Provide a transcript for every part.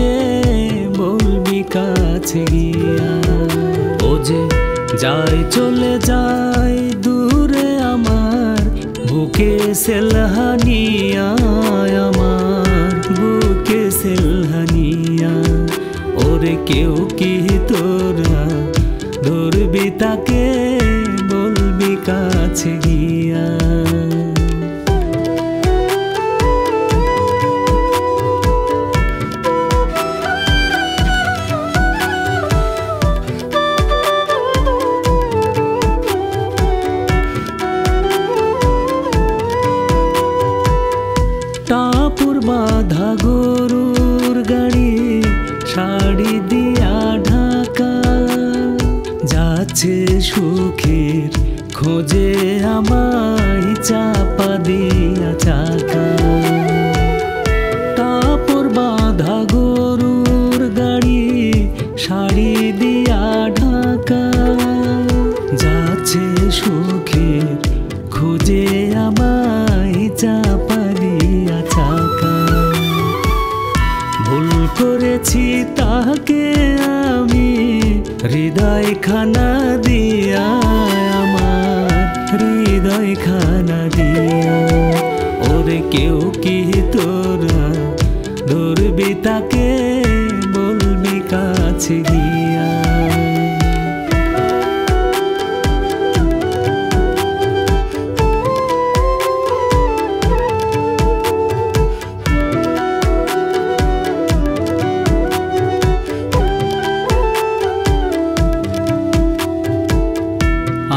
তাকে বলবি কাছে গিয়া। ও যে যায় চলে যায় দূরে আমার বুকে সেলহানিয়া, আমার বুকে সেলহানিয়া। ওরে কেউ কি তোরা ধরবি তাকে বলবি কাছে গিয়া। টাপুর বাঁধা গরুর গাড়ি শাড়ি দিয়া ঢাকা, যাচ্ছে সুখের খোঁজে আমায় চাপা দিয়া চাকা। টাপুর বাঁধা গরুর গাড়ি শাড়ি দিয়া ঢাকা, যাচ্ছে সুখের খোঁজে আমায় চাপা দিয়া চাকা। ভুল করেছি তাকে আমি হৃদয় খানা দিয়া, আমার হৃদয় খানা দিয়া। ওরে কেউ কি তোরা ধরবি তাকে বলবি কাছে গিয়া।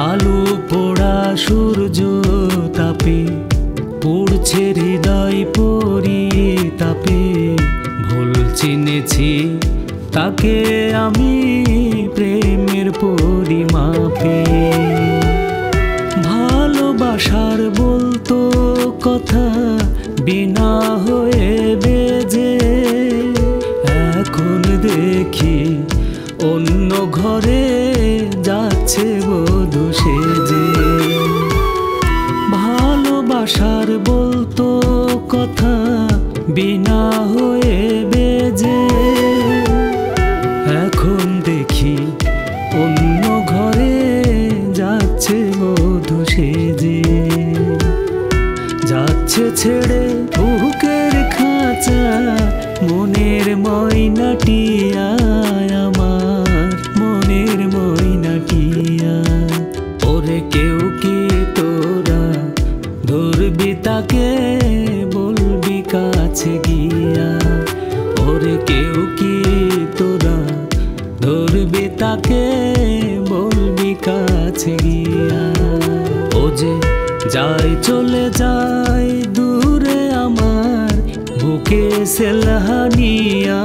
আলু পোড়া সূর্য তাপে পড়ছে হৃদয় পরিতাপে, ভুল চিনেছি তাকে আমি প্রেমের পরিমাপে। ভালোবাসার বলতো কথা বিনা হয়ে বেজে, এখন দেখি অন্য ঘরে যাচ্ছে বধূ সেজে। ভালোবাসার বলতো কথা বিনা হয়ে বেজে, এখন দেখি অন্য ঘরে যাচ্ছে বধূ সেজে। যাচ্ছে ছেড়ে বুকের খাঁচা মনের ময়নাটিয়া, আমার মনের ময়নাটিয়া। ওরে কেউ কি তোরা ধরবি তাকে বলবি কাছে গিয়া। ওরে কেউ কি তোরা ধরবি তাকে বলবি কাছে গিয়া। ও যে যায় চলে যায় দূরে আমার বুকে সেলহানিয়া,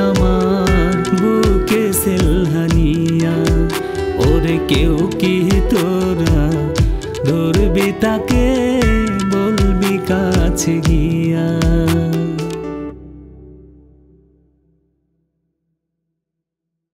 আমার বুকে সেলহানিয়া। ওরে কেউ কি তোরা ধরবি তাকে বলবি কাছে গিয়া।